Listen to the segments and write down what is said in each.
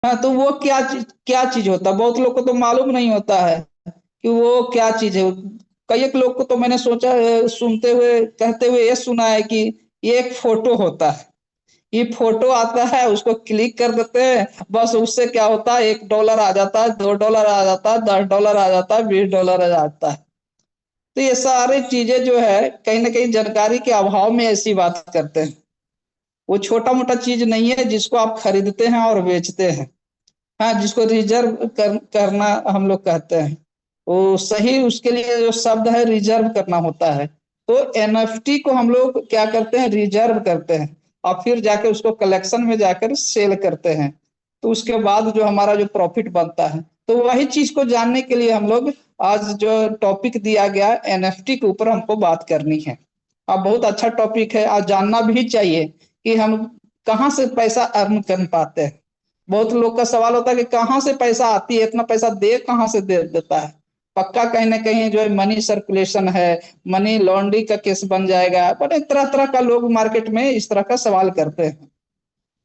हाँ, तो वो क्या चीज होता है, बहुत लोग को तो मालूम नहीं होता है कि वो क्या चीज है। कई एक लोग को तो मैंने सोचा सुनते हुए कहते हुए ये सुना है कि ये एक फोटो होता है। ये फोटो आता है, उसको क्लिक कर देते हैं, बस उससे क्या होता है, $1 आ जाता है, $2 आ जाता है, $10 आ जाता है, $20 आ जाता है। तो ये सारी चीजें जो है कहीं ना कहीं जानकारी के अभाव में ऐसी बात करते हैं। वो छोटा मोटा चीज नहीं है जिसको आप खरीदते हैं और बेचते हैं। हाँ, जिसको रिजर्व करना हम लोग कहते हैं, वो सही उसके लिए जो शब्द है रिजर्व करना होता है। तो एनएफटी को हम लोग क्या करते हैं, रिजर्व करते हैं और फिर जाके उसको कलेक्शन में जाकर सेल करते हैं। तो उसके बाद जो हमारा जो प्रॉफिट बनता है, तो वही चीज को जानने के लिए हम लोग आज जो टॉपिक दिया गया एनएफटी के ऊपर हमको बात करनी है। अब बहुत अच्छा टॉपिक है, आज जानना भी चाहिए कि हम कहाँ से पैसा अर्न कर पाते हैं। बहुत लोग का सवाल होता है कि कहाँ से पैसा आती है, इतना पैसा दे कहाँ से दे देता है। पक्का कहीं ना कहीं जो है मनी सर्कुलेशन है, मनी लॉन्ड्री का केस बन जाएगा। बड़े तरह तरह का लोग मार्केट में इस तरह का सवाल करते हैं।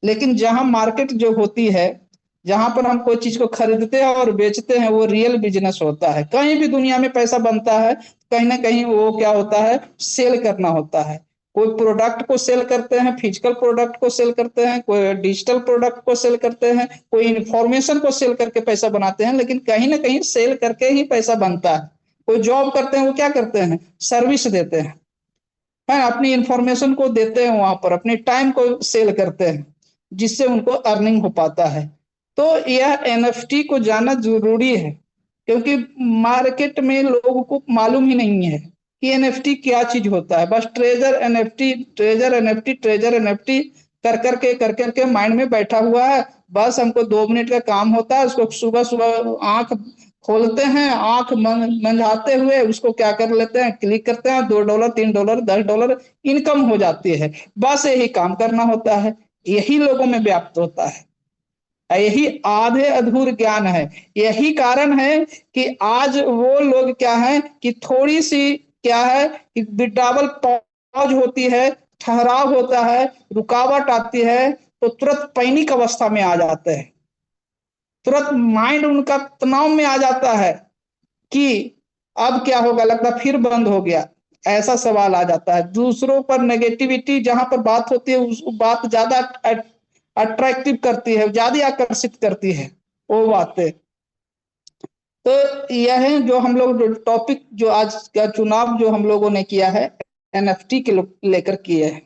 लेकिन जहां मार्केट जो होती है, जहां पर हम कोई चीज को खरीदते हैं और बेचते हैं, वो रियल बिजनेस होता है। कहीं भी दुनिया में पैसा बनता है, कहीं ना कहीं वो क्या होता है, सेल करना होता है। कोई प्रोडक्ट को सेल करते हैं, फिजिकल प्रोडक्ट को सेल करते हैं, कोई डिजिटल प्रोडक्ट को सेल करते हैं, कोई इंफॉर्मेशन को सेल करके पैसा बनाते हैं। लेकिन कहीं ना कहीं सेल करके ही पैसा बनता है। कोई जॉब करते हैं, वो क्या करते हैं, सर्विस देते हैं, है अपनी इंफॉर्मेशन को देते हैं, वहां पर अपने टाइम को सेल करते हैं, जिससे उनको अर्निंग हो पाता है। तो यह एनएफटी को जानना जरूरी है, क्योंकि मार्केट में लोगों को मालूम ही नहीं है कि एनएफटी क्या चीज होता है। बस treasure NFT, treasure NFT, treasure NFT कर करके माइंड में बैठा हुआ है। बस हमको 2 मिनट का काम होता है, उसको सुबह सुबह आंख खोलते हैं, आंख मंझाते हुए उसको क्या कर लेते हैं, क्लिक करते हैं, $2, $3, $10 इनकम हो जाती है। बस यही काम करना होता है, यही लोगों में व्याप्त होता है। यही आधे अधूर ज्ञान है। यही कारण है कि आज वो लोग क्या है कि थोड़ी सी क्या है कि विड्रावल पॉज होती है, ठहराव होता है, रुकावट आती है, तो तुरंत पैनिक अवस्था में आ जाते हैं। तुरंत माइंड उनका तनाव में आ जाता है कि अब क्या होगा, लगता फिर बंद हो गया, ऐसा सवाल आ जाता है। दूसरों पर नेगेटिविटी जहां पर बात होती है, उस बात ज्यादा अट्रैक्टिव करती है, ज्यादा आकर्षित करती है वो बातें। तो यह है जो हम लोग जो टॉपिक जो आज का चुनाव जो हम लोगों ने किया है, एनएफटी के लेकर किए है।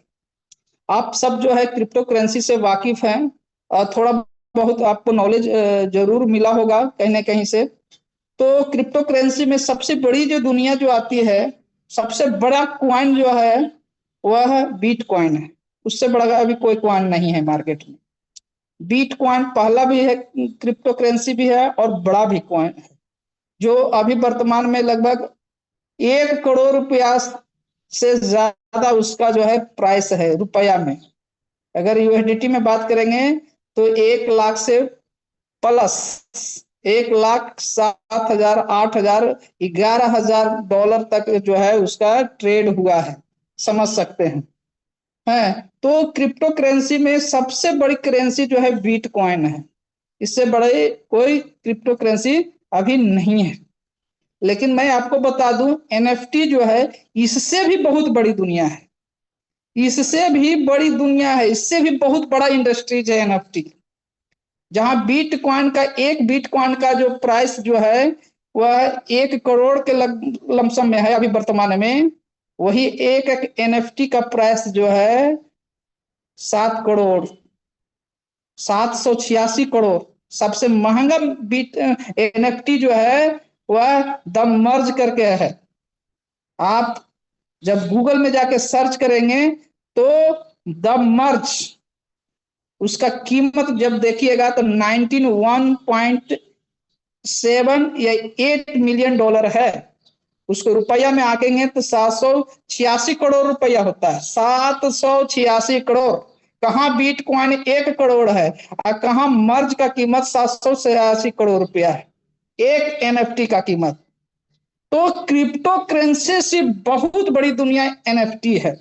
आप सब जो है क्रिप्टो करेंसी से वाकिफ हैं और थोड़ा बहुत आपको नॉलेज जरूर मिला होगा कहीं ना कहीं से। तो क्रिप्टो करेंसी में सबसे बड़ी जो दुनिया जो आती है, सबसे बड़ा क्वाइन जो है वह बीट कॉइन है। उससे बड़ा अभी कोई क्वाइन नहीं है मार्केट में। बीट कॉइन पहला भी है, क्रिप्टो करेंसी भी है और बड़ा भी कॉइन है, जो अभी वर्तमान में लगभग 1 करोड़ रुपया से ज्यादा उसका जो है प्राइस है रुपया में। अगर यूएसडीटी में बात करेंगे तो 1 लाख से प्लस, 1,07,000, 8,000, $11,000 तक जो है उसका ट्रेड हुआ है, समझ सकते हैं। है, तो क्रिप्टो करेंसी में सबसे बड़ी करेंसी जो है बिटकॉइन है। इससे बड़े कोई क्रिप्टो करेंसी अभी नहीं है। लेकिन मैं आपको बता दूं, एनएफटी जो है इससे भी बहुत बड़ी दुनिया है, इससे भी बड़ी दुनिया है, इससे भी बहुत बड़ा इंडस्ट्रीज है एनएफटी। जहां बिटकॉइन का, एक बिटकॉइन का जो प्राइस जो है वह 1 करोड़ के लमसम में है अभी वर्तमान में। वही एक एनएफटी का प्राइस जो है 7 करोड़, 786 करोड़। सबसे महंगा बीट एनएफटी जो है वह द मर्ज करके है। आप जब गूगल में जाके सर्च करेंगे तो द मर्ज, उसका कीमत जब देखिएगा तो 91.7 या $8 मिलियन है। उसको रुपया में आकेंगे तो 786 करोड़ रुपया होता है। 786 करोड़। कहाँ बिटकॉइन 1 करोड़ है और कहाँ मर्ज का कीमत 786 करोड़ रुपया है, एक एनएफटी का कीमत। तो क्रिप्टो करेंसी से बहुत बड़ी दुनिया एनएफटी है।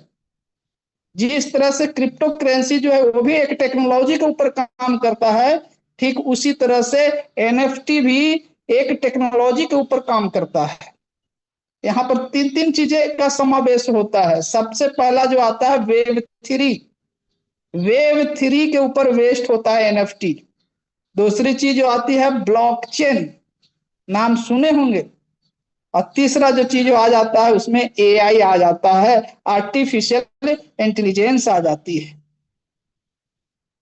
जिस तरह से क्रिप्टो करेंसी जो है वो भी एक टेक्नोलॉजी के ऊपर काम करता है, ठीक उसी तरह से एनएफटी भी एक टेक्नोलॉजी के ऊपर काम करता है। यहाँ पर तीन तीन चीजें का समावेश होता है। सबसे पहला जो आता है वेब 3, वेब 3 के ऊपर बेस्ड होता है एनएफटी। दूसरी चीज जो आती है ब्लॉकचेन, नाम सुने होंगे। और तीसरा जो चीज आ जाता है उसमें एआई आ जाता है, आर्टिफिशियल इंटेलिजेंस आ जाती है।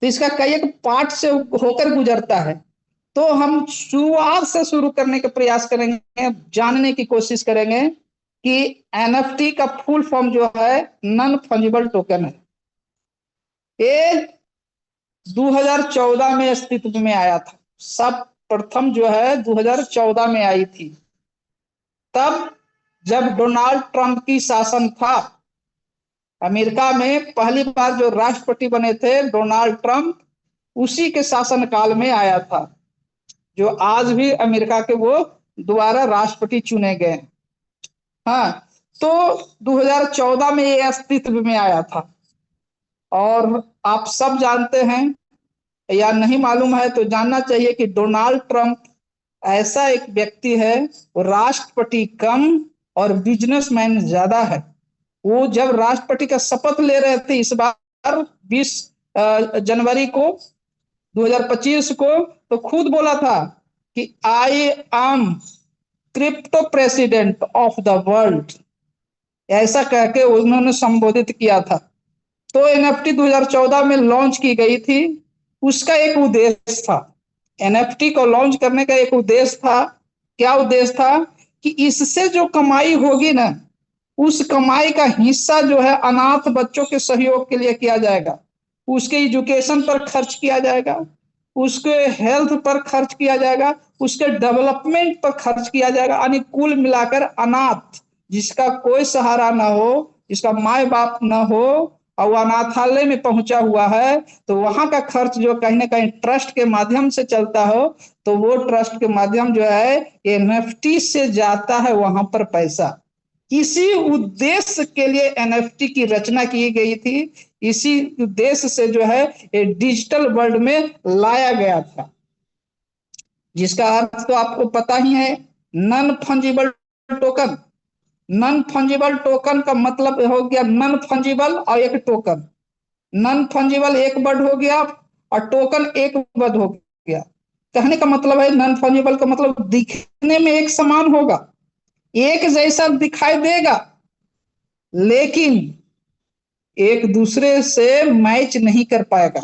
तो इसका कई एक पार्ट से होकर गुजरता है। तो हम शुरुआत से शुरू करने का प्रयास करेंगे, जानने की कोशिश करेंगे कि एनएफटी का फुल फॉर्म जो है नॉन फंजिबल टोकन है। ये 2014 में अस्तित्व में आया था। सब प्रथम जो है 2014 में आई थी। तब जब डोनाल्ड ट्रंप की शासन था, अमेरिका में पहली बार जो राष्ट्रपति बने थे डोनाल्ड ट्रंप, उसी के शासनकाल में आया था, जो आज भी अमेरिका के वो दोबारा राष्ट्रपति चुने गए। हाँ, तो 2014 में ये अस्तित्व में आया था। और आप सब जानते हैं या नहीं मालूम है तो जानना चाहिए कि डोनाल्ड ट्रंप ऐसा एक व्यक्ति है, वो राष्ट्रपति कम और बिजनेसमैन ज्यादा है। वो जब राष्ट्रपति का शपथ ले रहे थे इस बार 20 जनवरी को 2025 को, तो खुद बोला था कि I am crypto president of the world, ऐसा कह के उन्होंने संबोधित किया था। तो एनएफटी 2014 में लॉन्च की गई थी। उसका एक उद्देश्य था, एनएफटी को लॉन्च करने का एक उद्देश्य था। क्या उद्देश्य था कि इससे जो कमाई होगी ना, उस कमाई का हिस्सा जो है अनाथ बच्चों के सहयोग के लिए किया जाएगा, उसके एजुकेशन पर खर्च किया जाएगा, उसके हेल्थ पर खर्च किया जाएगा, उसके डेवलपमेंट पर खर्च किया जाएगा। यानी कुल मिलाकर अनाथ, जिसका कोई सहारा ना हो, जिसका माए बाप ना हो और वो अनाथालय में पहुंचा हुआ है, तो वहां का खर्च जो कहीं ना कहीं ट्रस्ट के माध्यम से चलता हो, तो वो ट्रस्ट के माध्यम जो है एनएफटी से जाता है वहां पर पैसा। इसी उद्देश्य के लिए एनएफटी की रचना की गई थी। इसी उद्देश्य से जो है ये डिजिटल वर्ल्ड में लाया गया था, जिसका अर्थ तो आपको पता ही है, non fungible token. Non fungible token का मतलब हो गया नॉन फंजिबल और एक टोकन। नॉन फंजिबल एक वर्ड हो गया और टोकन एक वर्ड हो गया। कहने का मतलब है नॉन फंजिबल का मतलब दिखने में एक समान होगा, एक जैसा दिखाई देगा, लेकिन एक दूसरे से मैच नहीं कर पाएगा,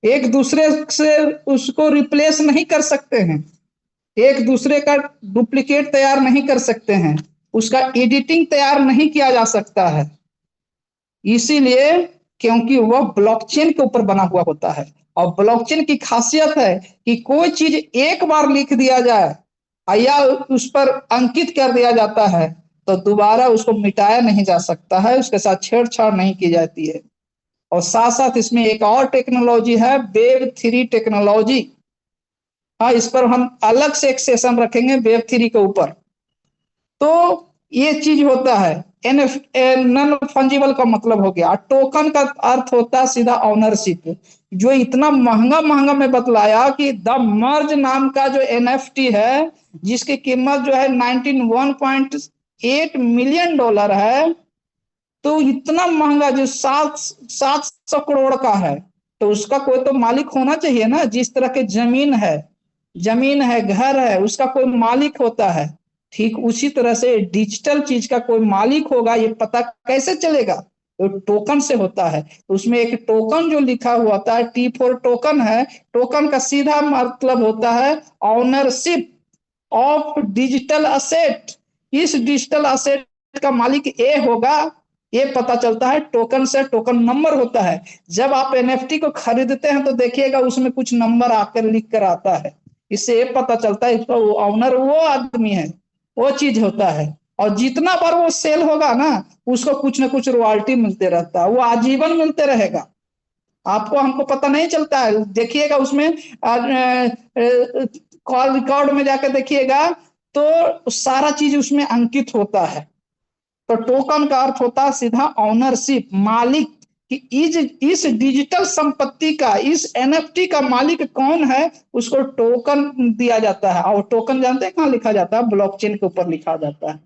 एक दूसरे से उसको रिप्लेस नहीं कर सकते हैं, एक दूसरे का डुप्लीकेट तैयार नहीं कर सकते हैं, उसका एडिटिंग तैयार नहीं किया जा सकता है। इसीलिए क्योंकि वह ब्लॉकचेन के ऊपर बना हुआ होता है। और ब्लॉकचेन की खासियत है कि कोई चीज एक बार लिख दिया जाए या उस पर अंकित कर दिया जाता है तो दोबारा उसको मिटाया नहीं जा सकता है, उसके साथ छेड़छाड़ नहीं की जाती है। और साथ साथ इसमें एक और टेक्नोलॉजी है वेब 3 टेक्नोलॉजी। हाँ, इस पर हम अलग से एक सेशन रखेंगे वेब 3 के ऊपर। तो ये चीज होता है। नॉन फंजिबल का मतलब हो गया। टोकन का अर्थ होता है सीधा ऑनरशिप। जो इतना महंगा महंगा मैं बतलाया कि द मर्ज नाम का जो एनएफटी है, जिसकी कीमत जो है 1.8 मिलियन डॉलर है, तो इतना महंगा जो 700 करोड़ का है, तो उसका कोई तो मालिक होना चाहिए ना। जिस तरह के जमीन है, घर है, उसका कोई मालिक होता है। ठीक उसी तरह से डिजिटल चीज का कोई मालिक होगा, ये पता कैसे चलेगा? तो टोकन से होता है। उसमें एक टोकन जो लिखा हुआ होता है, T4 टोकन है। टोकन का सीधा मतलब होता है ऑनरशिप ऑफ डिजिटल असेट। इस डिजिटल असेट का मालिक ए होगा, ये पता चलता है टोकन से। टोकन नंबर होता है। जब आप एनएफटी को खरीदते हैं तो देखिएगा उसमें कुछ नंबर आकर लिख कर आता है। इससे ये पता चलता है इसका ऑनर वो आदमी है, वो चीज होता है। और जितना बार वो सेल होगा ना, उसको कुछ ना कुछ रॉयल्टी मिलते रहता है, वो आजीवन मिलते रहेगा। आपको हमको पता नहीं चलता है। देखिएगा उसमें कॉल रिकॉर्ड में जाकर देखिएगा तो सारा चीज उसमें अंकित होता है। तो टोकन का अर्थ होता है सीधा ऑनरशिप, मालिक। कि इस डिजिटल संपत्ति का, इस एनएफटी का मालिक कौन है, उसको टोकन दिया जाता है। और टोकन जानते हैं कहाँ लिखा जाता है? ब्लॉकचेन के ऊपर लिखा जाता है,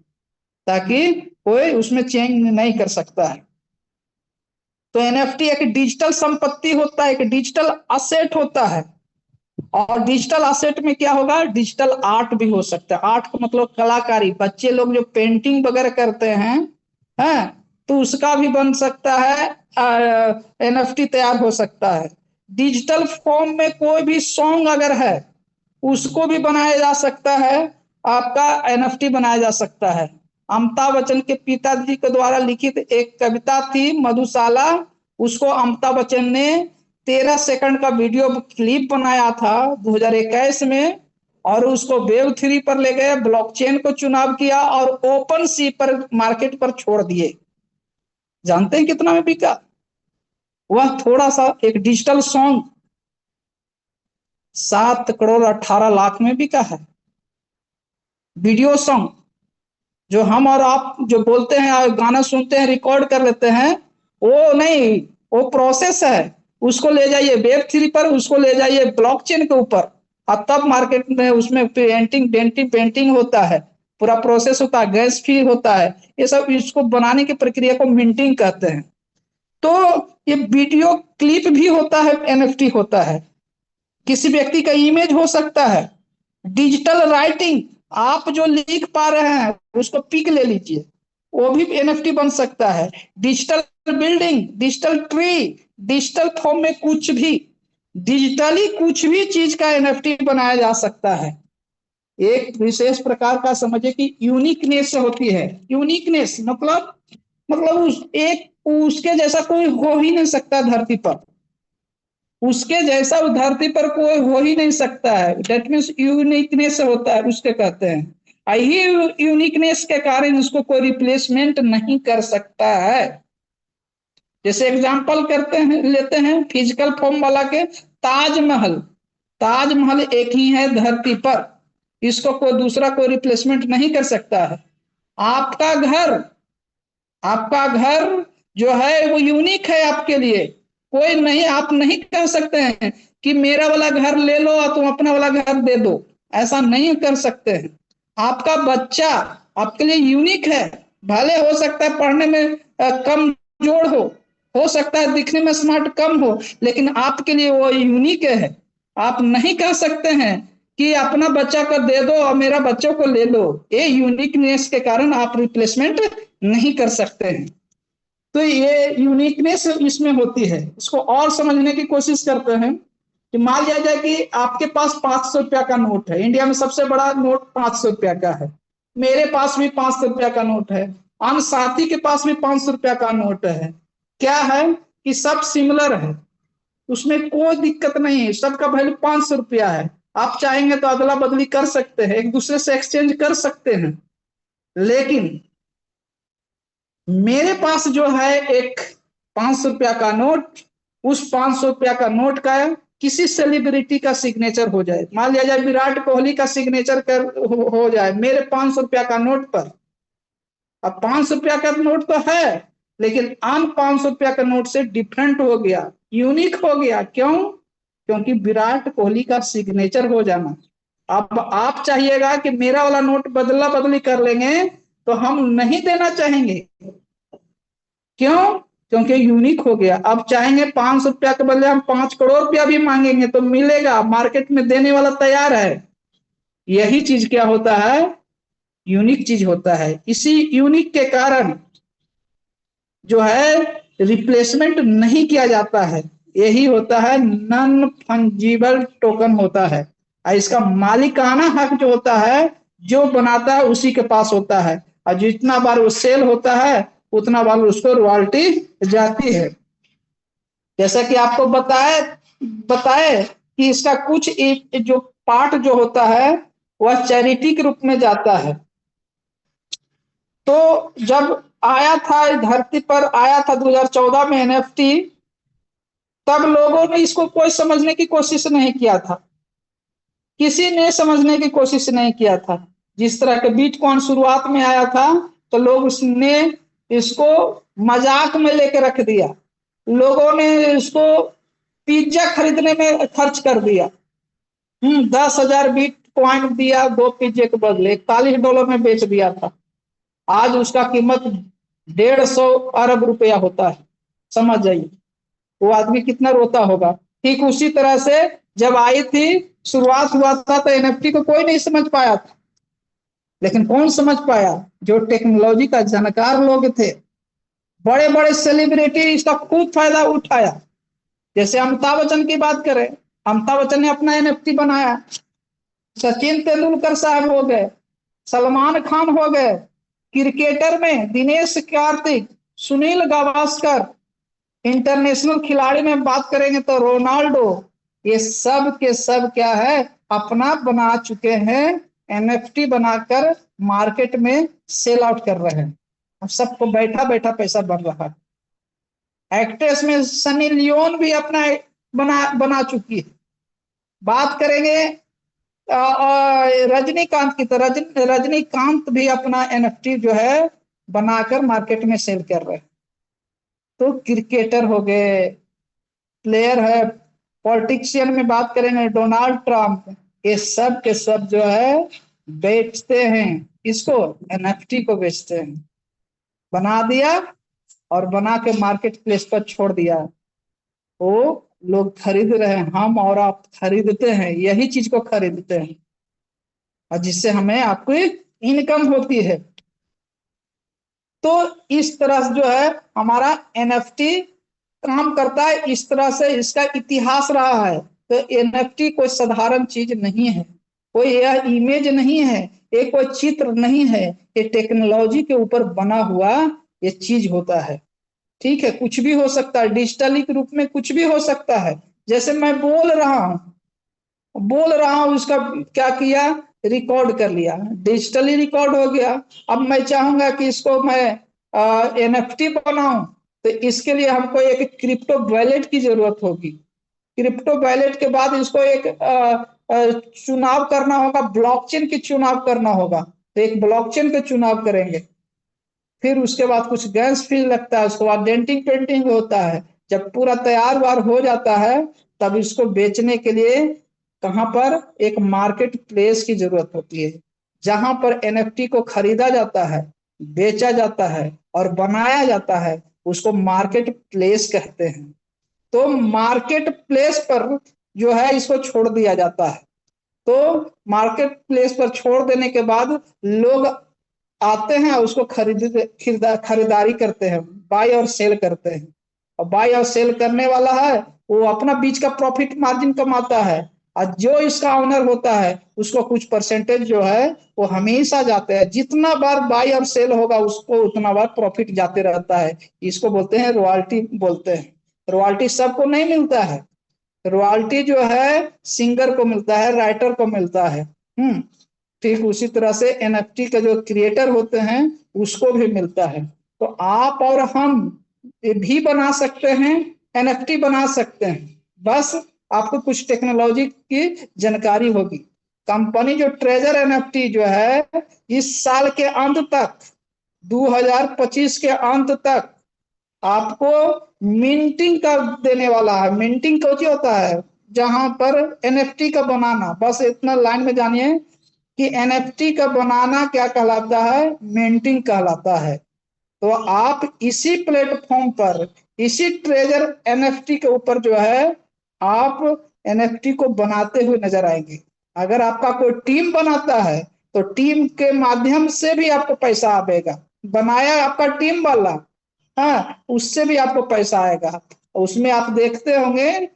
ताकि कोई उसमें चेंज नहीं कर सकता है। तो एनएफटी एक डिजिटल संपत्ति होता है, एक डिजिटल असेट होता है। और डिजिटल असेट में क्या होगा? डिजिटल आर्ट भी हो सकता है। आर्ट का मतलब कलाकारी, बच्चे लोग जो पेंटिंग वगैरह करते हैं, तो उसका भी बन सकता है, एनएफटी तैयार हो सकता है। डिजिटल फॉर्म में कोई भी सॉन्ग अगर है, उसको भी बनाया जा सकता है, आपका एनएफटी बनाया जा सकता है। अमिताभ बच्चन के पिताजी के द्वारा लिखित एक कविता थी मधुशाला, उसको अमिताभ बच्चन ने 13 सेकंड का वीडियो क्लिप बनाया था 2021 में, और उसको वेब 3 पर ले गए, ब्लॉकचेन को चुनाव किया और ओपन सी पर मार्केट पर छोड़ दिए। जानते हैं कितना में बिका? वह थोड़ा सा एक डिजिटल सॉन्ग 7 करोड़ 18 लाख में बिका है। वीडियो सॉन्ग जो हम और आप जो बोलते हैं, गाना सुनते हैं, रिकॉर्ड कर लेते हैं, वो नहीं, वो प्रोसेस है। उसको ले जाइए वेब 3 पर, उसको ले जाइए ब्लॉकचेन के ऊपर, और तब मार्केट में उसमें पेंटिंग डेंटिंग पेंटिंग होता है, पूरा प्रोसेस होता है, गैस फी होता है, ये सब इसको बनाने की प्रक्रिया को मिंटिंग कहते हैं। तो ये वीडियो क्लिप भी होता है, एनएफटी होता है। किसी व्यक्ति का इमेज हो सकता है। डिजिटल राइटिंग, आप जो लिख पा रहे हैं उसको पिक ले लीजिए, वो भी एनएफटी बन सकता है। Digital building, digital tree, digital form में कुछ भी, डिजिटली कुछ भी चीज का एनएफटी बनाया जा सकता है। एक विशेष प्रकार का समझिए कि यूनिकनेस होती है। यूनिकनेस मतलब उसके जैसा कोई हो ही नहीं सकता धरती पर, उसके जैसा धरती पर कोई हो ही नहीं सकता है। डेट मीन्स यूनिकनेस होता है, उसके कहते हैं। यही यूनिकनेस के कारण उसको कोई रिप्लेसमेंट नहीं कर सकता है। जैसे एग्जांपल करते हैं, लेते हैं फिजिकल फॉर्म वाला के, ताजमहल। ताजमहल एक ही है धरती पर, इसको कोई दूसरा कोई रिप्लेसमेंट नहीं कर सकता है। आपका घर, आपका घर जो है वो यूनिक है आपके लिए, कोई नहीं, आप नहीं कह सकते हैं कि मेरा वाला घर ले लो और तुम अपना वाला घर दे दो, ऐसा नहीं कर सकते हैं। आपका बच्चा आपके लिए यूनिक है, भले हो सकता है पढ़ने में कम जोड़ हो सकता है दिखने में स्मार्ट कम हो, लेकिन आपके लिए वो यूनिक है। आप नहीं कह सकते हैं कि अपना बच्चा को दे दो और मेरा बच्चों को ले लो, ये यूनिकनेस के कारण आप रिप्लेसमेंट नहीं कर सकते हैं। तो ये यूनिकनेस इसमें होती है। इसको और समझने की कोशिश करते हैं कि मान लिया जाए कि आपके पास 500 रुपया का नोट है, इंडिया में सबसे बड़ा नोट 500 रुपया का है, मेरे पास भी 500 रुपया का नोट है, अन्य साथी के पास भी 500 रुपया का नोट है। क्या है कि सब सिमिलर है, उसमें कोई दिक्कत नहीं है, सबका वैल्यू 500 रुपया है। आप चाहेंगे तो अदला बदली कर सकते हैं, एक दूसरे से एक्सचेंज कर सकते हैं। लेकिन मेरे पास जो है एक 500 रुपया का नोट, उस 500 रुपया का नोट का किसी सेलिब्रिटी का सिग्नेचर हो जाए, मान लिया जाए विराट कोहली का सिग्नेचर हो जाए मेरे 500 रुपया का नोट पर। अब 500 रुपया का नोट तो है, लेकिन आन 500 रुपया का नोट से डिफरेंट हो गया, यूनिक हो गया। क्यों? क्योंकि विराट कोहली का सिग्नेचर हो जाना। अब आप चाहिएगा कि मेरा वाला नोट बदला बदली कर लेंगे, तो हम नहीं देना चाहेंगे। क्यों? क्योंकि यूनिक हो गया। अब चाहेंगे 500 रुपया के बदले हम 5 करोड़ रुपया भी मांगेंगे तो मिलेगा, मार्केट में देने वाला तैयार है। यही चीज क्या होता है? यूनिक चीज होता है। इसी यूनिक के कारण जो है रिप्लेसमेंट नहीं किया जाता है, यही होता है नॉन फंजिबल टोकन होता है। इसका मालिकाना हक जो होता है, जो बनाता है उसी के पास होता है, और जितना बार वो सेल होता है उतना बार उसको रॉयल्टी जाती है। जैसा कि आपको बताए कि इसका कुछ एक जो पार्ट जो होता है वह चैरिटी के रूप में जाता है। तो जब आया था धरती पर, आया था 2014 में एनएफटी, तब लोगों ने इसको कोई समझने की कोशिश नहीं किया था, किसी ने समझने की कोशिश नहीं किया था। जिस तरह के बिटकॉइन शुरुआत में आया था तो लोग उसने इसको मजाक में लेकर रख दिया, लोगों ने इसको पिज्जा खरीदने में खर्च कर दिया। 10,000 बिटकॉइन दिया, 2 पिज्जे के बदले $41 में बेच दिया था। आज उसका कीमत 150 अरब रुपया होता है। समझ जाइए वो आदमी कितना रोता होगा। ठीक उसी तरह से जब आई थी, शुरुआत हुआ था तो एनएफटी को कोई नहीं समझ पाया था, लेकिन कौन समझ पाया? जो टेक्नोलॉजी का जानकार लोग थे। बड़े बड़े सेलिब्रिटी इसका खूब फायदा उठाया। जैसे अमिताभ बच्चन की बात करें, अमिताभ बच्चन ने अपना एनएफटी बनाया। सचिन तेंदुलकर साहब हो गए, सलमान खान हो गए, क्रिकेटर में दिनेश कार्तिक, सुनील गावस्कर, इंटरनेशनल खिलाड़ी में बात करेंगे तो रोनाल्डो, ये सब के सब क्या है, अपना बना चुके हैं, एनएफटी बनाकर मार्केट में सेल आउट कर रहे हैं। अब सबको बैठा बैठा पैसा बन रहा है। एक्ट्रेस में सनी लियोन भी अपना बना चुकी है। बात करेंगे रजनीकांत की, तो रजनीकांत भी अपना एनएफटी जो है बनाकर मार्केट में सेल कर रहे हैं। तो क्रिकेटर हो गए, प्लेयर है, पॉलिटिशियन में बात करेंगे डोनाल्ड ट्रंप, ये सब के सब जो है बेचते हैं, इसको एनएफटी को बेचते हैं। बना दिया और बना के मार्केट प्लेस पर छोड़ दिया, वो लोग खरीद रहे हैं, हम और आप खरीदते हैं, यही चीज को खरीदते हैं, और जिससे हमें आपकी इनकम होती है। तो इस तरह जो है हमारा एनएफटी काम करता है, इस तरह से इसका इतिहास रहा है। तो एनएफटी कोई साधारण चीज नहीं है, कोई यह इमेज नहीं है, ये कोई चित्र नहीं है, ये टेक्नोलॉजी के ऊपर बना हुआ ये चीज होता है। ठीक है, कुछ भी हो सकता है, डिजिटली के रूप में कुछ भी हो सकता है। जैसे मैं बोल रहा हूं, उसका क्या किया, रिकॉर्ड कर लिया, डिजिटली रिकॉर्ड हो गया। अब मैं चाहूंगा कि इसको मैं एनएफटी बनाऊं, तो इसके लिए हमको एक क्रिप्टो वैलेट की जरूरत होगी। क्रिप्टो वैलेट के बाद इसको एक चुनाव करना होगा, ब्लॉकचेन की चुनाव करना होगा, तो एक ब्लॉकचेन का चुनाव करेंगे। फिर उसके बाद कुछ गैस फीस लगता है, उसके बाद डेंटिंग पेंटिंग होता है। जब पूरा तैयार वार हो जाता है, तब इसको बेचने के लिए कहां पर, एक मार्केट प्लेस की जरूरत होती है, जहां पर एनएफटी को खरीदा जाता है, बेचा जाता है और बनाया जाता है, उसको मार्केट प्लेस कहते हैं। तो मार्केट प्लेस पर जो है इसको छोड़ दिया जाता है। तो मार्केट प्लेस पर छोड़ देने के बाद लोग आते हैं, उसको खरीदारी करते हैं, बाय और सेल करते हैं। और बाय और सेल करने वाला है वो अपना बीच का प्रॉफिट मार्जिन कमाता है, और जो इसका ऑनर होता है उसको कुछ परसेंटेज जो है वो हमेशा जाते हैं। जितना बार बाय और सेल होगा उसको उतना बार प्रॉफिट जाते रहता है। इसको बोलते हैं रॉयल्टी बोलते हैं। रॉयल्टी सबको नहीं मिलता है, रॉयल्टी जो है सिंगर को मिलता है, राइटर को मिलता है। ठीक उसी तरह से एनएफटी का जो क्रिएटर होते हैं उसको भी मिलता है। तो आप और हम भी बना सकते हैं, एनएफटी बना सकते हैं, बस आपको कुछ टेक्नोलॉजी की जानकारी होगी। कंपनी जो ट्रेजर एनएफटी जो है इस साल के अंत तक, 2025 के अंत तक आपको मिंटिंग कर देने वाला है। मिंटिंग क्या होता है, जहां पर एनएफटी का बनाना, बस इतना लाइन में जानिए कि एनएफटी का बनाना क्या कहलाता है, मिंटिंग कहलाता है। तो आप इसी प्लेटफॉर्म पर, इसी ट्रेजर एनएफटी के ऊपर जो है आप एनएफटी को बनाते हुए नजर आएंगे। अगर आपका कोई टीम बनाता है तो टीम के माध्यम से भी आपको पैसा आएगा। बनाया आपका टीम वाला, हाँ, उससे भी आपको पैसा आएगा। उसमें आप देखते होंगे,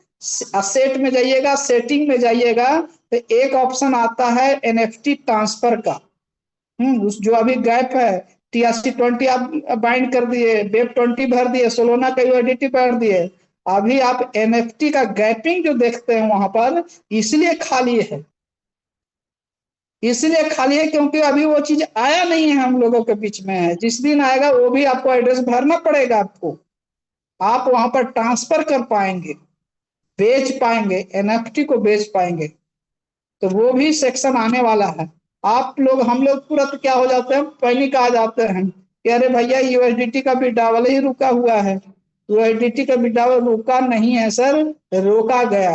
असेट में जाइएगा, सेटिंग में जाइएगा, तो एक ऑप्शन आता है एनएफटी ट्रांसफर का। उस जो अभी गैप है, TRC20 आप बाइंड कर दिए, वेब20 भर दिए, सोलोना का यूआईडीटी भर दिए, अभी आप एनएफटी का गैपिंग जो देखते हैं वहां पर, इसलिए खाली है। इसलिए खाली है क्योंकि अभी वो चीज आया नहीं है, हम लोगों के बीच में है। जिस दिन आएगा वो भी आपको एड्रेस भरना पड़ेगा आपको, आप वहां पर ट्रांसफर कर पाएंगे, बेच पाएंगे, एनएफटी को बेच पाएंगे। तो वो भी सेक्शन आने वाला है। आप लोग, हम लोग तुरंत क्या हो जाते हैं, पैनिक आ जाते हैं कि अरे भैया यूएसडीटी का भी डबल ही रुका हुआ है, यूएसडीटी का विड्रॉवल रुका नहीं है सर, रोका गया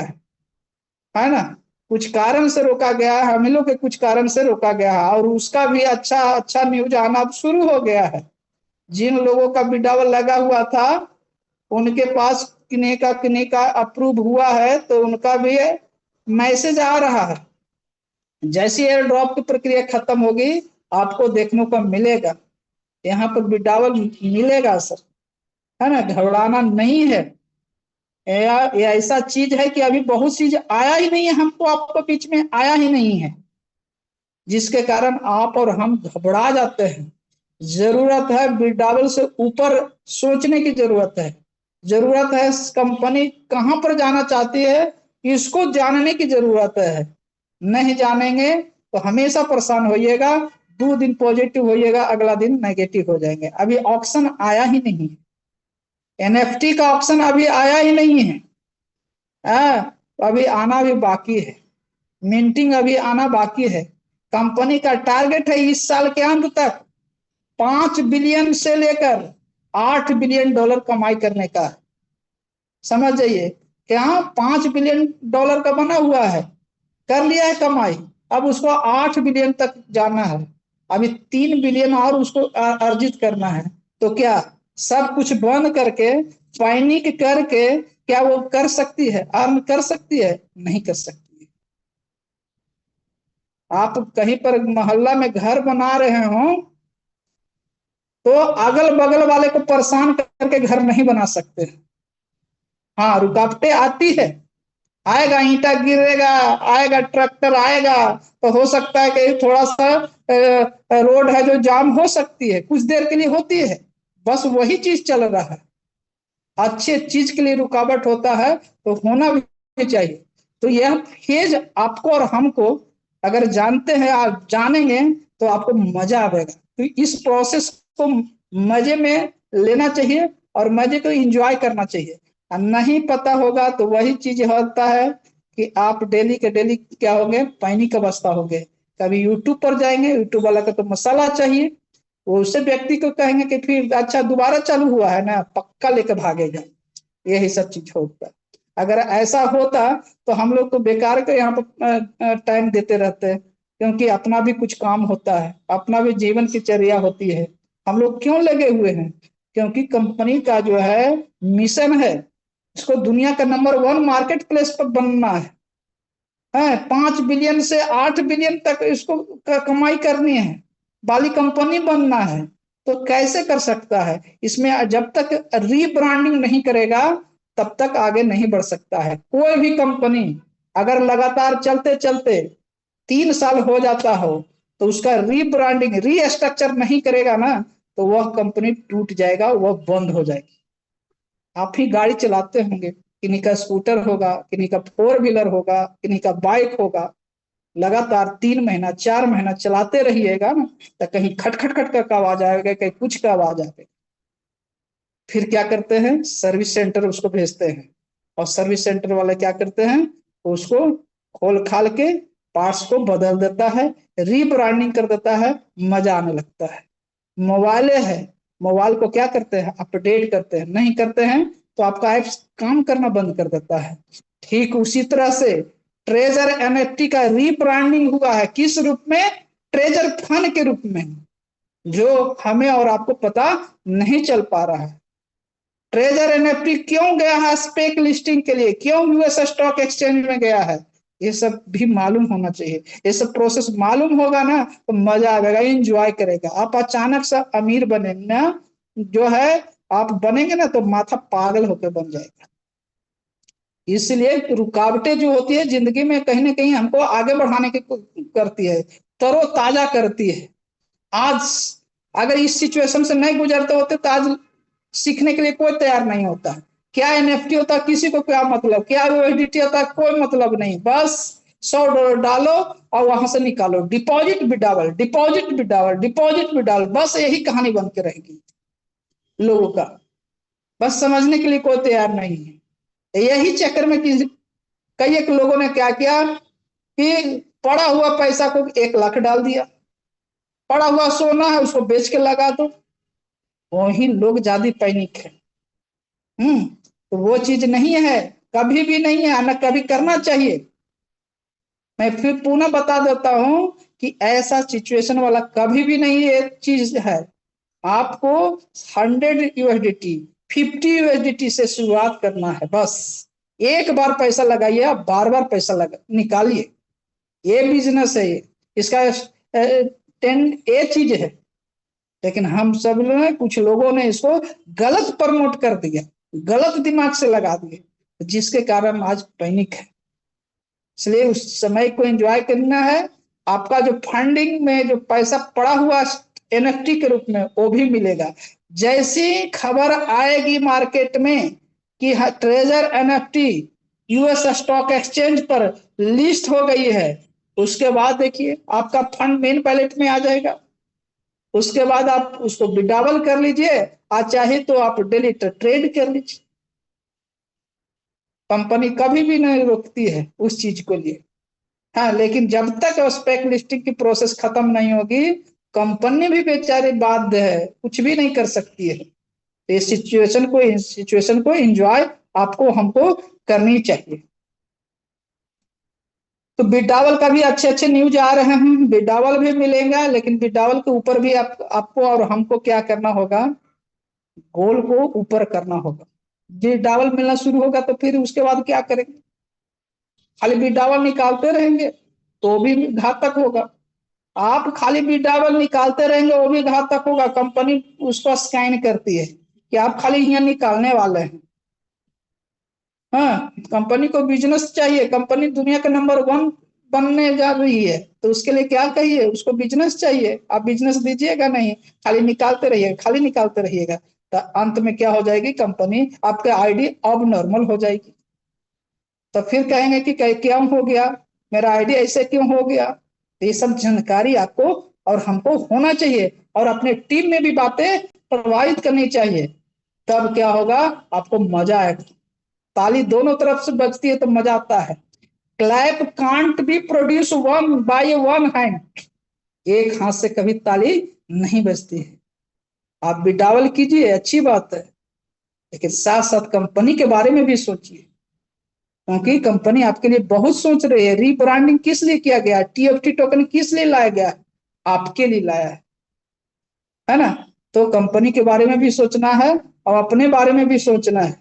है ना। कुछ कारण से रोका गया है, हम लोग के कुछ कारण से रोका गया है, और उसका भी अच्छा अच्छा न्यूज आना अब शुरू हो गया है। जिन लोगों का विड्रॉवल लगा हुआ था उनके पास किन्हीं का अप्रूव हुआ है, तो उनका भी मैसेज आ रहा है। जैसी एयर ड्रॉप की प्रक्रिया खत्म होगी आपको देखने को मिलेगा, यहाँ पर विड्रॉवल मिलेगा सर, है ना। घबराना नहीं है। ये ऐसा चीज है कि अभी बहुत चीज आया ही नहीं है, हमको आपको बीच में आया ही नहीं है, जिसके कारण आप और हम घबरा जाते हैं। जरूरत है विड्रॉवल से ऊपर सोचने की, जरूरत है। जरूरत है कंपनी कहां पर जाना चाहती है इसको जानने की जरूरत है। नहीं जानेंगे तो हमेशा परेशान होइएगा, 2 दिन पॉजिटिव होइएगा, अगला दिन नेगेटिव हो जाएंगे। अभी ऑप्शन आया ही नहीं है, एनएफटी का ऑप्शन अभी आया ही नहीं है, अभी आना भी बाकी है, मिंटिंग अभी आना बाकी है। कंपनी का टारगेट है इस साल के अंत तक 5 बिलियन से लेकर 8 बिलियन डॉलर कमाई करने का। समझ जाइए, क्या 5 बिलियन डॉलर का बना हुआ है, कर लिया है कमाई, अब उसको 8 बिलियन तक जाना है। अभी 3 बिलियन और उसको अर्जित करना है। तो क्या सब कुछ बंद करके, पैनिक करके क्या वो कर सकती है, अर्न कर सकती है? नहीं कर सकती। आप कहीं पर मोहल्ला में घर बना रहे हो तो अगल बगल वाले को परेशान करके घर नहीं बना सकते। हाँ, रुकावटें आती है, आएगा, ईंटा गिरेगा, आएगा ट्रैक्टर आएगा, तो हो सकता है कि थोड़ा सा रोड है जो जाम हो सकती है, कुछ देर के लिए होती है, बस वही चीज चल रहा है। अच्छे चीज के लिए रुकावट होता है तो होना भी चाहिए। तो यह फेज आपको और हमको अगर जानते हैं, आप जानेंगे तो आपको मजा आएगा। तो इस प्रोसेस को मजे में लेना चाहिए और मजे को एंजॉय करना चाहिए। नहीं पता होगा तो वही चीज होता है कि आप डेली के डेली क्या होंगे, पैनिक अवस्था होंगे। कभी यूट्यूब पर जाएंगे, यूट्यूब वाला का तो मसाला चाहिए, वो उसे व्यक्ति को कहेंगे कि फिर अच्छा दोबारा चालू हुआ है ना, पक्का लेकर भागेगा। यही सब चीज होता है। अगर ऐसा होता तो हम लोग तो बेकार के यहाँ पर टाइम देते रहते हैं, क्योंकि अपना भी कुछ काम होता है, अपना भी जीवन की चर्या होती है। हम लोग क्यों लगे हुए हैं? क्योंकि कंपनी का जो है मिशन है, इसको दुनिया का नंबर 1 मार्केट प्लेस पर बनना है। 5 बिलियन से 8 बिलियन तक इसको कमाई करनी है, वाली कंपनी बनना है। तो कैसे कर सकता है? इसमें जब तक रीब्रांडिंग नहीं करेगा तब तक आगे नहीं बढ़ सकता है। कोई भी कंपनी अगर लगातार चलते चलते 3 साल हो जाता हो तो उसका रीब्रांडिंग रीस्ट्रक्चर नहीं करेगा ना, तो वह कंपनी टूट जाएगा, वह बंद हो जाएगी। आप ही गाड़ी चलाते होंगे, किन्हीं का स्कूटर होगा, किन्हीं का 4 व्हीलर होगा, किन्हीं का बाइक होगा, लगातार 3 महीना 4 महीना चलाते रहिएगा ना, तो कहीं खट खट खट का आवाज आएगा, कहीं कुछ का आवाज आएगा। फिर क्या करते हैं, सर्विस सेंटर उसको भेजते हैं, और सर्विस सेंटर वाले क्या करते हैं, उसको खोल खाल के पार्ट्स को बदल देता है, रीब्रांडिंग कर देता है, मजा आने लगता है। मोबाइल है, मोबाइल को क्या करते हैं, अपडेट करते हैं, नहीं करते हैं तो आपका एप्स काम करना बंद कर देता है। ठीक उसी तरह से ट्रेजर एनएफटी का रीब्रांडिंग हुआ है, किस रूप में? ट्रेजर फंड के रूप में, जो हमें और आपको पता नहीं चल पा रहा है। ट्रेजर एनएफटी क्यों गया है स्पेक लिस्टिंग के लिए, क्यों यूएस स्टॉक एक्सचेंज में गया है, ये सब भी मालूम होना चाहिए। ये सब प्रोसेस मालूम होगा ना तो मजा आएगा, एंजॉय करेगा। आप अचानक से अमीर बने ना, जो है आप बनेंगे ना तो माथा पागल होकर बन जाएगा। इसलिए रुकावटें जो होती है जिंदगी में कहीं ना कहीं हमको आगे बढ़ाने की करती है, तरोताजा करती है। आज अगर इस सिचुएशन से नहीं गुजरते होते तो आज सीखने के लिए कोई तैयार नहीं होता। क्या एनएफटी होता किसी को क्या मतलब, क्या यूएसडीटी होता कोई मतलब नहीं, बस $100 डालो और वहां से निकालो, डिपॉजिट भी डाल, डिपॉजिट भी डाल, डिपॉजिट भी डाल, बस यही कहानी बन के रहेगी लोगों का। बस समझने के लिए कोई तैयार नहीं है। यही चक्कर में कई एक लोगों ने क्या किया कि पड़ा हुआ पैसा को 1 लाख डाल दिया, पड़ा हुआ सोना है उसको बेच के लगा दो। वही लोग ज्यादा पैनिक है, तो वो चीज नहीं है, कभी भी नहीं है, न कभी करना चाहिए। मैं फिर पुनः बता देता हूं कि ऐसा सिचुएशन वाला कभी भी नहीं ये चीज है। आपको 100 USDT 50 USDT से शुरुआत करना है बस। एक बार पैसा लगाइए, आप बार बार पैसा लगा निकालिए। ये बिजनेस है, ये इसका 10 चीज है। लेकिन हम सब ने, कुछ लोगों ने इसको गलत प्रमोट कर दिया, गलत दिमाग से लगा दिए, जिसके कारण आज पैनिक है। इसलिए उस समय को एंजॉय करना है। आपका जो फंडिंग में जो पैसा पड़ा हुआ NFT के रूप में, वो भी मिलेगा। जैसी खबर आएगी मार्केट में कि treasure NFT US stock exchange पर लिस्ट हो गई है, उसके बाद देखिए आपका फंड मेन बैलेट में आ जाएगा। उसके बाद आप उसको विड्रॉवल कर लीजिए, और चाहे तो आप डेली ट्रेड कर लीजिए। कंपनी कभी भी नहीं रोकती है उस चीज को लिए। हाँ, लेकिन जब तक स्पेक लिस्टिंग की प्रोसेस खत्म नहीं होगी, कंपनी भी बेचारी बाध्य है, कुछ भी नहीं कर सकती है। इस सिचुएशन को एंजॉय आपको हमको करनी चाहिए। तो बिडावल का भी अच्छे अच्छे न्यूज आ रहे हैं, बिडावल भी मिलेगा, लेकिन बिडावल के ऊपर भी आपको और हमको क्या करना होगा, गोल को ऊपर करना होगा। बिडावल मिलना शुरू होगा तो फिर उसके बाद क्या करेंगे? खाली बिडावल निकालते रहेंगे तो भी घातक होगा। आप खाली बिडावल निकालते रहेंगे, वो भी घातक होगा। कंपनी उसको स्कैन करती है कि आप खाली यहाँ निकालने वाले हैं। हाँ, कंपनी को बिजनेस चाहिए, कंपनी दुनिया का नंबर 1 बनने जा रही है, तो उसके लिए क्या कहिए, उसको बिजनेस चाहिए। आप बिजनेस दीजिएगा नहीं, खाली निकालते रहिएगा, खाली निकालते रहिएगा, तो अंत में क्या हो जाएगी, कंपनी आपके आईडी अब नॉर्मल हो जाएगी। तो फिर कहेंगे कि क्यों हो गया, मेरा आईडी ऐसे क्यों हो गया। तो ये सब जानकारी आपको और हमको होना चाहिए, और अपने टीम में भी बातें प्रवाहित करनी चाहिए। तब क्या होगा, आपको मजा आएगा। ताली दोनों तरफ से बजती है तो मजा आता है। Clap can't be produce one by one hand, एक हाथ से कभी ताली नहीं बजती है। आप बिडावल कीजिए, अच्छी बात है, लेकिन साथ साथ कंपनी के बारे में भी सोचिए, क्योंकि कंपनी आपके लिए बहुत सोच रही है। रीब्रांडिंग किस लिए किया गया, TFT टोकन किस लिए लाया गया, आपके लिए लाया है ना। तो कंपनी के बारे में भी सोचना है और अपने बारे में भी सोचना है।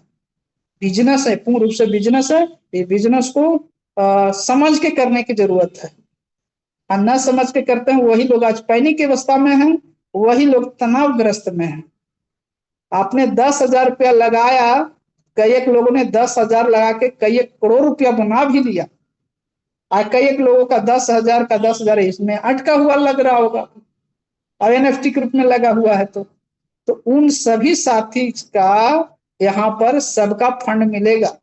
बिजनेस है, पूर्ण रूप से बिजनेस है। ये बिजनेस को समझ के करने की जरूरत है, और न समझ के करते हैं वही लोग आज पैनिक की अवस्था में हैं, वही लोग तनावग्रस्त में हैं। आपने 10,000 रुपया लगाया, कई एक लोगों ने 10,000 लगा के कई एक करोड़ रुपया बना भी लिया, और कई एक लोगों का 10,000 का 10,000 इसमें अटका हुआ लग रहा होगा, और NFT के रूप में लगा हुआ है। तो उन सभी साथी का यहाँ पर सबका फंड मिलेगा,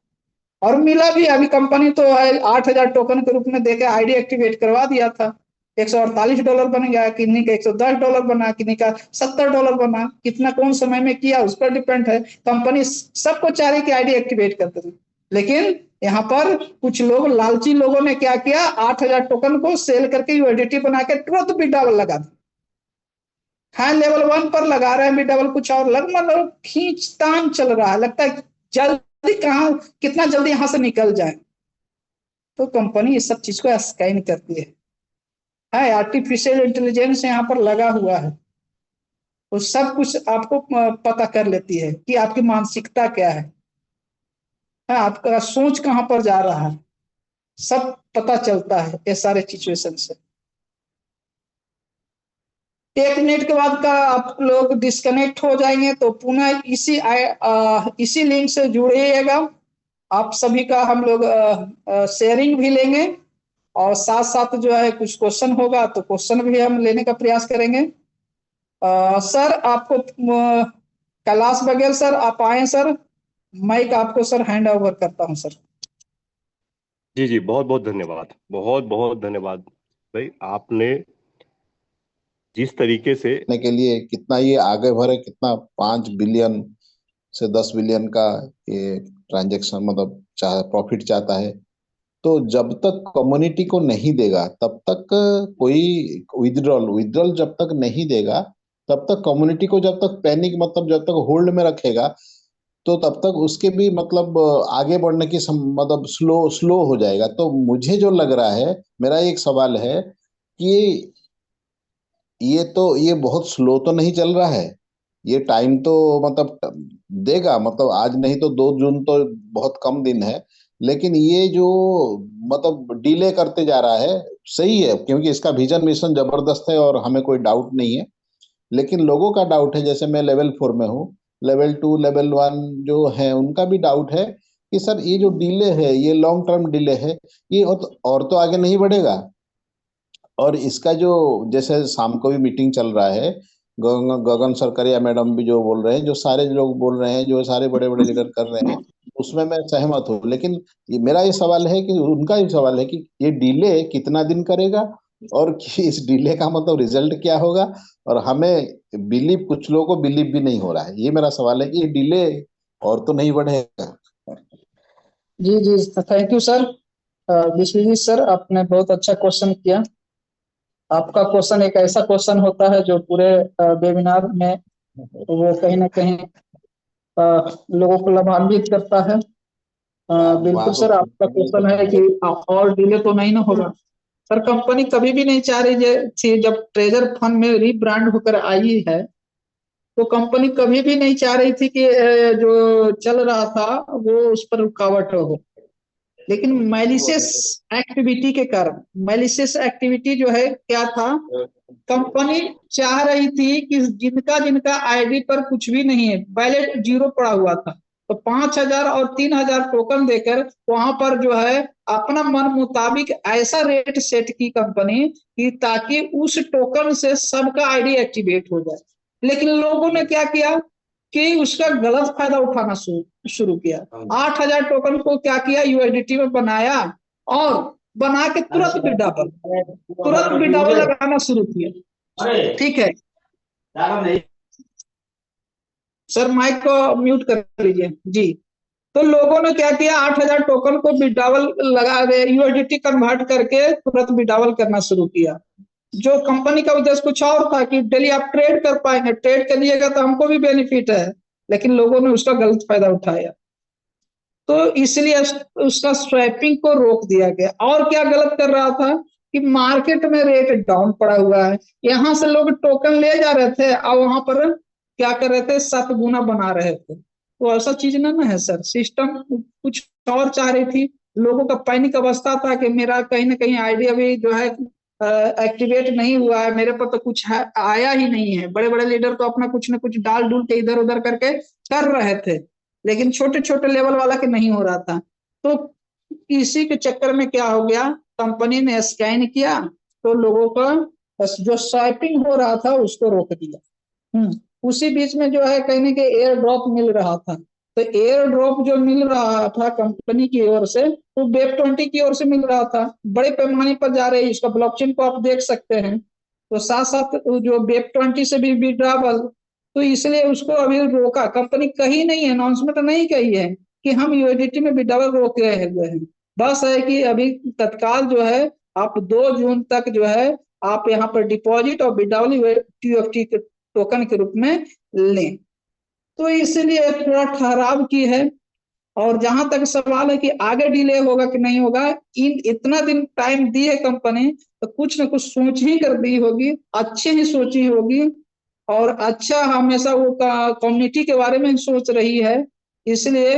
और मिला भी। अभी कंपनी तो 8,000 टोकन के रूप में देके आईडी एक्टिवेट करवा दिया था। $148 बन गया, किन्हीं का $110 बना, किन्हीं का $70 बना। कितना कौन समय में किया उस पर डिपेंड है। कंपनी सबको चाह रही कि आईडी एक्टिवेट करते थे, लेकिन यहाँ पर कुछ लोग, लालची लोगों ने क्या किया, 8,000 टोकन को सेल करके यूएसडीटी बना के तुरंत बिडावल लगा दी। हाँ, लेवल 1 पर लगा रहे हैं बिडावल, कुछ और लग, मतलब खींचतान चल रहा है, लगता है जल्दी कहाँ, कितना जल्दी यहां से निकल जाए। तो कंपनी इस सब चीज को स्कैन करती है। हाँ, आर्टिफिशियल इंटेलिजेंस यहाँ पर लगा हुआ है, वो सब कुछ आपको पता कर लेती है कि आपकी मानसिकता क्या है, हाँ, आपका सोच कहाँ पर जा रहा है, सब पता चलता है ये सारे सिचुएशन से। 1 मिनट के बाद का आप लोग डिस्कनेक्ट हो जाएंगे, तो पुनः इसी लिंक से जुड़िएगा। आप सभी का हम लोग शेयरिंग भी लेंगे, और साथ साथ जो है कुछ क्वेश्चन होगा तो क्वेश्चन भी हम लेने का प्रयास करेंगे। सर आपको कैलाश बघेल सर, आप आए सर, माइक आपको सर हैंड ओवर करता हूं सर। जी जी, बहुत बहुत धन्यवाद, बहुत बहुत धन्यवाद भाई। आपने जिस तरीके से के लिए कितना ये आगे बढ़े, कितना 5 बिलियन से 10 बिलियन का ये ट्रांजैक्शन, मतलब चाह प्रॉफिट चाहता है, तो जब तक कम्युनिटी को नहीं देगा तब तक कोई विड्रॉल जब तक नहीं देगा, तब तक कम्युनिटी को जब तक पैनिक, मतलब जब तक होल्ड में रखेगा, तो तब तक उसके भी मतलब आगे बढ़ने की मतलब स्लो स्लो हो जाएगा। तो मुझे जो लग रहा है, मेरा एक सवाल है कि ये बहुत स्लो तो नहीं चल रहा है? ये टाइम तो मतलब देगा, मतलब आज नहीं तो 2 जून तो बहुत कम दिन है। लेकिन ये जो मतलब डिले करते जा रहा है, सही है, क्योंकि इसका विजन मिशन जबरदस्त है और हमें कोई डाउट नहीं है। लेकिन लोगों का डाउट है, जैसे मैं लेवल 4 में हूँ, लेवल 2 लेवल 1 जो है उनका भी डाउट है कि सर ये जो डिले है, ये लॉन्ग टर्म डिले है, ये और तो आगे नहीं बढ़ेगा। और इसका जो जैसे शाम को भी मीटिंग चल रहा है, गगन सरकरिया मैडम भी जो बोल रहे हैं, जो सारे लोग बोल रहे हैं, जो सारे बड़े बड़े लीडर कर रहे हैं, उसमें मैं सहमत हूँ। लेकिन मेरा ये सवाल है कि उनका ये सवाल है कि ये डिले कितना दिन करेगा, और कि इस डिले का मतलब रिजल्ट क्या होगा। और हमें बिलीव, कुछ लोगों को बिलीव भी नहीं हो रहा है। ये मेरा सवाल है कि ये डिले और तो नहीं बढ़ेगा। जी जी, thank you sir. Vishwajeet sir, आपने बहुत अच्छा क्वेश्चन किया। आपका क्वेश्चन एक ऐसा क्वेश्चन होता है जो पूरे वेबिनार में वो कहीं ना कहीं लोगों को लाभान्वित करता है। बिल्कुल सर, आपका क्वेश्चन है कि और डिले तो नहीं ना होगा। सर, कंपनी कभी भी नहीं चाह रही थी, जब ट्रेजर फंड में रीब्रांड होकर आई है तो कंपनी कभी भी नहीं चाह रही थी कि जो चल रहा था वो उस पर रुकावट हो। लेकिन मैलिशियस एक्टिविटी के कारण, मैलिशियस एक्टिविटी जो है क्या था, कंपनी चाह रही थी कि जिनका जिनका आईडी पर कुछ भी नहीं है, बैलेट जीरो पड़ा हुआ था, तो 5,000 और 3,000 टोकन देकर वहां पर जो है अपना मन मुताबिक ऐसा रेट सेट की कंपनी कि ताकि उस टोकन से सबका आईडी एक्टिवेट हो जाए। लेकिन लोगों ने क्या किया कि उसका गलत फायदा उठाना शुरू किया। 8,000 टोकन को क्या किया, यूएसडीटी में बनाया और बना के तुरंत विड्रॉवल लगाना शुरू किया। ठीक है सर, माइक को म्यूट कर लीजिए जी। तो लोगों ने क्या किया, 8,000 टोकन को विड्रॉवल लगा यूएसडीटी कन्वर्ट करके तुरंत विड्रॉवल करना शुरू किया। जो कंपनी का उद्देश्य कुछ और था कि डेली आप ट्रेड कर पाएंगे, ट्रेड करिएगा तो हमको भी बेनिफिट है। लेकिन लोगों ने उसका गलत फायदा उठाया, तो इसलिए उसका स्वैपिंग को रोक दिया गया। और क्या गलत कर रहा था कि मार्केट में रेट डाउन पड़ा हुआ है, यहां से लोग टोकन ले जा रहे थे और वहां पर क्या कर रहे थे, 7 गुना बना रहे थे। तो ऐसा चीज ना है सर, सिस्टम कुछ और चाह रही थी। लोगों का पैनिक अवस्था था कि मेरा कहीं ना कहीं आईडी अभी जो है एक्टिवेट नहीं हुआ है, मेरे पर तो कुछ आया ही नहीं है। बड़े बड़े लीडर तो अपना कुछ ना कुछ डाल डूल के इधर उधर करके कर रहे थे, लेकिन छोटे छोटे लेवल वाला के नहीं हो रहा था। तो इसी के चक्कर में क्या हो गया, कंपनी ने स्कैन किया तो लोगों का जो स्वैपिंग हो रहा था उसको रोक दिया। उसी बीच में जो है कहीं ना कहीं एयर ड्रॉप मिल रहा था। तो एयर ड्रॉप जो मिल रहा था कंपनी की ओर से, वो वेब20 की ओर से मिल रहा था, बड़े पैमाने पर जा रही है। इसका ब्लॉकचेन को आप देख सकते हैं। तो साथ साथ जो वेब20 से भी विड्रॉवल, तो इसलिए उसको अभी रोका। कंपनी कहीं नहीं, अनाउंसमेंट नहीं कही है कि हम यूएसडीटी में विड्रॉवल रोक रहे हैं। बस है कि अभी तत्काल जो है आप 2 जून तक जो है आप यहाँ पर डिपॉजिट और विड्रॉवल टीएफटी के टोकन के रूप में लें। तो इसलिए थोड़ा ठहराव की है। और जहां तक सवाल है कि आगे डिले होगा कि नहीं होगा, इतना दिन टाइम दी है कंपनी, तो कुछ ना कुछ सोच ही कर दी होगी, अच्छे ही सोची होगी। और अच्छा हमेशा वो कम्युनिटी के बारे में सोच रही है। इसलिए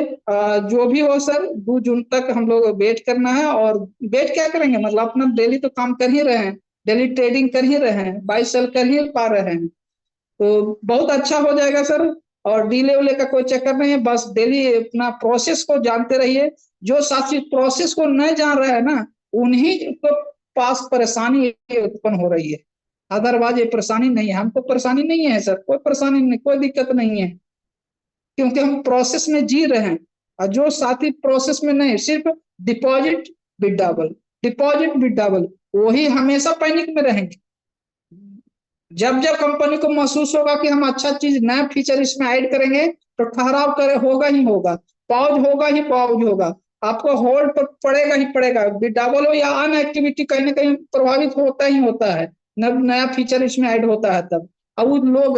जो भी हो सर, 2 जून तक हम लोग वेट करना है। और वेट क्या करेंगे, मतलब अपना डेली तो काम कर ही रहे हैं, डेली ट्रेडिंग कर ही रहे हैं, बाई सेल कर ही पा रहे हैं। तो बहुत अच्छा हो जाएगा सर। और डीले उले का कोई चक्कर नहीं है, बस डेली अपना प्रोसेस को जानते रहिए। जो साथी प्रोसेस को नहीं जान रहे हैं ना, उन्हीं को पास परेशानी उत्पन्न हो रही है। अदरवाइज ये परेशानी नहीं है, हमको परेशानी नहीं है सर, कोई परेशानी नहीं, कोई दिक्कत नहीं है, क्योंकि हम प्रोसेस में जी रहे हैं। और जो साथी प्रोसेस में नहीं, सिर्फ डिपॉजिट विड्रॉवल, डिपॉजिट विड्रॉवल, वही हमेशा पैनिक में रहेंगे। जब जब कंपनी को महसूस होगा कि हम अच्छा चीज, नया फीचर इसमें ऐड करेंगे, तो ठहराव करे होगा ही होगा, पॉज होगा ही पॉज होगा, आपको होल्ड पर पड़ेगा ही पड़ेगा। विड्रॉवल हो या अन एक्टिविटी, कहीं ना कहीं प्रभावित होता ही होता है, नया फीचर इसमें ऐड होता है तब। अब लोग,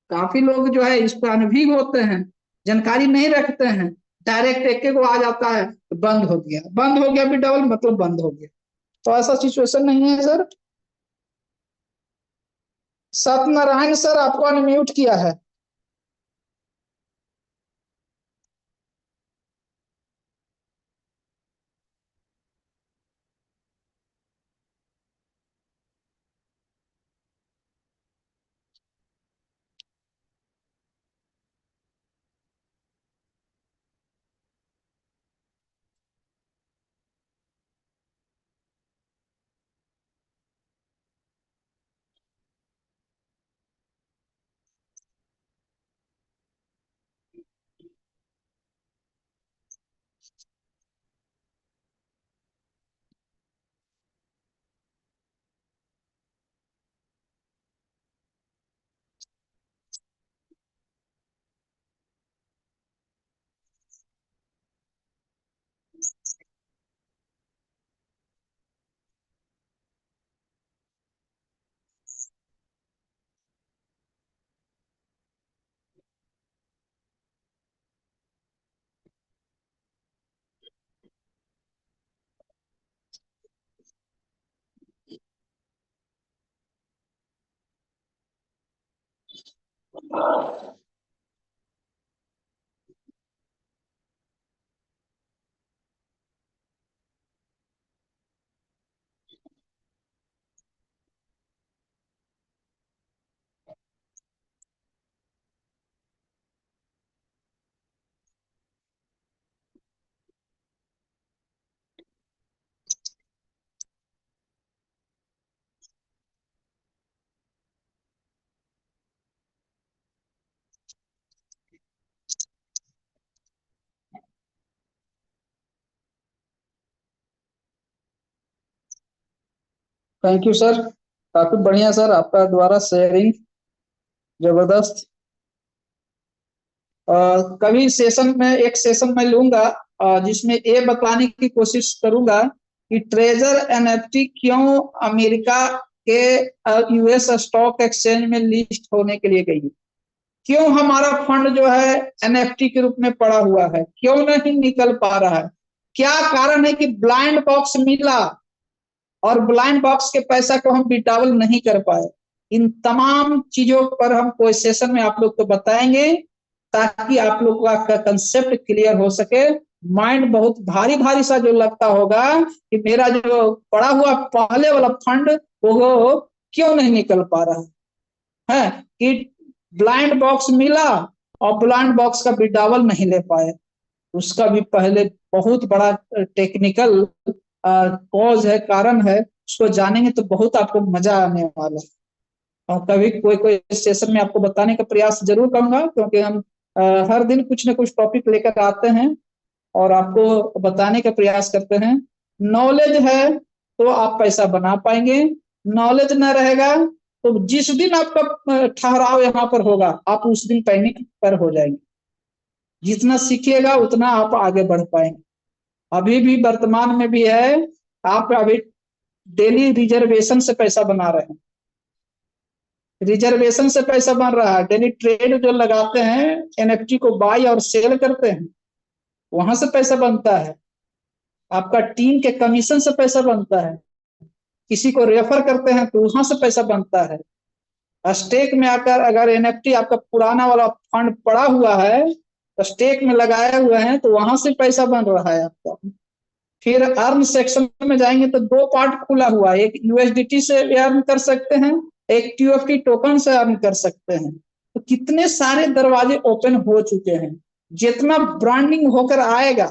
काफी लोग जो है इस पर अनुभवी होते हैं, जानकारी नहीं रखते हैं, डायरेक्ट एक को आ जाता है, बंद हो गया, बंद हो गया भी डबल मतलब बंद हो गया। तो ऐसा सिचुएशन नहीं है सर। सत्यनारायण सर आपको अनम्यूट किया है। थैंक यू सर, काफी बढ़िया सर आपका द्वारा शेयरिंग, जबरदस्त। कभी सेशन में एक सेशन में लूंगा जिसमें ये बताने की कोशिश करूंगा कि ट्रेजर एनएफटी क्यों अमेरिका के यूएस स्टॉक एक्सचेंज में लिस्ट होने के लिए गई, क्यों हमारा फंड जो है एनएफटी के रूप में पड़ा हुआ है, क्यों नहीं निकल पा रहा है, क्या कारण है कि ब्लाइंड बॉक्स मिला और ब्लाइंड बॉक्स के पैसा को हम विड्रॉवल नहीं कर पाए। इन तमाम चीजों पर हम कोई सेशन में आप लोग को बताएंगे ताकि आप लोग का कंसेप्ट क्लियर हो सके। माइंड बहुत भारी भारी सा जो लगता होगा कि मेरा जो पड़ा हुआ पहले वाला फंड वो क्यों नहीं निकल पा रहा है कि ब्लाइंड बॉक्स मिला और ब्लाइंड बॉक्स का विड्रॉवल नहीं ले पाए। उसका भी पहले बहुत बड़ा टेक्निकल कॉज है, कारण है, उसको जानेंगे तो बहुत आपको मजा आने वाला है। और कभी कोई कोई सेशन में आपको बताने का प्रयास जरूर करूंगा, क्योंकि हम हर दिन कुछ ना कुछ टॉपिक लेकर आते हैं और आपको बताने का प्रयास करते हैं। नॉलेज है तो आप पैसा बना पाएंगे, नॉलेज न रहेगा तो जिस दिन आपका ठहराव यहाँ पर होगा आप उस दिन पैनिक पर हो जाएंगे। जितना सीखिएगा उतना आप आगे बढ़ पाएंगे। अभी भी वर्तमान में भी है, आप अभी डेली रिजर्वेशन से पैसा बना रहे हैं, रिजर्वेशन से पैसा बन रहा है। डेली ट्रेड जो लगाते हैं, एनएफटी को बाई और सेल करते हैं, वहां से पैसा बनता है। आपका टीम के कमीशन से पैसा बनता है, किसी को रेफर करते हैं तो वहां से पैसा बनता है। स्टेक में आकर अगर एनएफटी आपका पुराना वाला फंड पड़ा हुआ है तो स्टेक में लगाए हुए हैं तो वहां से पैसा बन रहा है आपका। फिर अर्न सेक्शन में जाएंगे तो दो पार्ट खुला हुआ है, एक यूएसडीटी से अर्न कर सकते हैं, एक टीएफटी टोकन से अर्न कर सकते हैं। तो कितने सारे दरवाजे ओपन हो चुके हैं। जितना ब्रांडिंग होकर आएगा,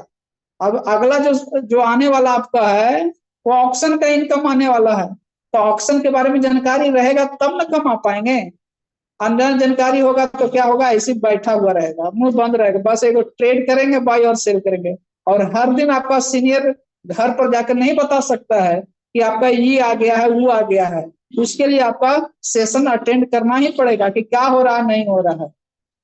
अब अगला जो आने वाला आपका है वो ऑक्शन का इनकम आने वाला है, तो ऑक्शन के बारे में जानकारी रहेगा तब ना कमा पाएंगे। अनजान जानकारी होगा तो क्या होगा, ऐसे बैठा हुआ रहेगा, मुंह बंद रहेगा, बस एक ट्रेड करेंगे, बाई और सेल करेंगे। और हर दिन आपका सीनियर घर पर जाकर नहीं बता सकता है कि आपका ये आ गया है वो आ गया है। उसके लिए आपका सेशन अटेंड करना ही पड़ेगा कि क्या हो रहा है नहीं हो रहा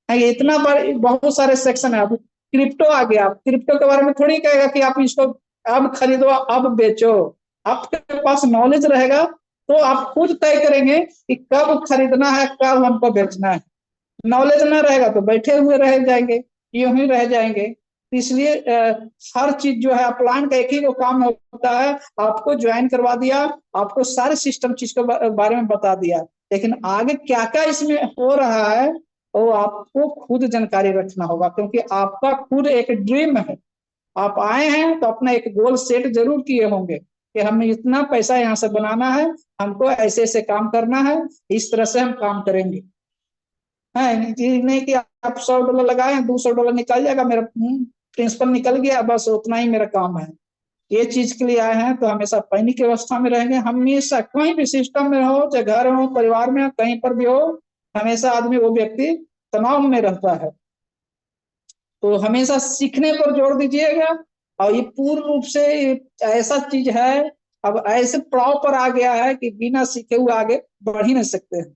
है। ये इतना बहुत सारे सेक्शन है। अब क्रिप्टो आ गया, आप क्रिप्टो के बारे में थोड़ी कहेगा कि आप इसको अब खरीदो अब बेचो। आपके पास नॉलेज रहेगा तो आप खुद तय करेंगे कि कब खरीदना है कब हमको बेचना है। नॉलेज ना रहेगा तो बैठे हुए रह जाएंगे। यूं ही रह जाएंगे। इसलिए हर चीज जो है अपलाइन का एक ही वो काम होता है, आपको ज्वाइन करवा दिया, आपको सारे सिस्टम चीज के बारे में बता दिया, लेकिन आगे क्या क्या इसमें हो रहा है वो आपको खुद जानकारी रखना होगा, क्योंकि आपका खुद एक ड्रीम है। आप आए हैं तो अपना एक गोल सेट जरूर किए होंगे कि हमें इतना पैसा यहाँ से बनाना है, हमको ऐसे ऐसे काम करना है, इस तरह से हम काम करेंगे। है नहीं कि आप $100 लगाए, $200 निकल जाएगा, मेरा प्रिंसिपल निकल गया, बस उतना ही मेरा काम है। ये चीज के लिए आए हैं तो हमेशा पैनिक अवस्था में रहेंगे। हमेशा कहीं भी सिस्टम में हो, चाहे घर हो, परिवार में, कहीं पर भी हो, हमेशा आदमी वो व्यक्ति तनाव में रहता है। तो हमेशा सीखने पर जोर दीजिएगा। और ये पूर्ण रूप से ऐसा चीज है, अब ऐसे पड़ाव पर आ गया है कि बिना सीखे हुए आगे बढ़ ही नहीं सकते हैं।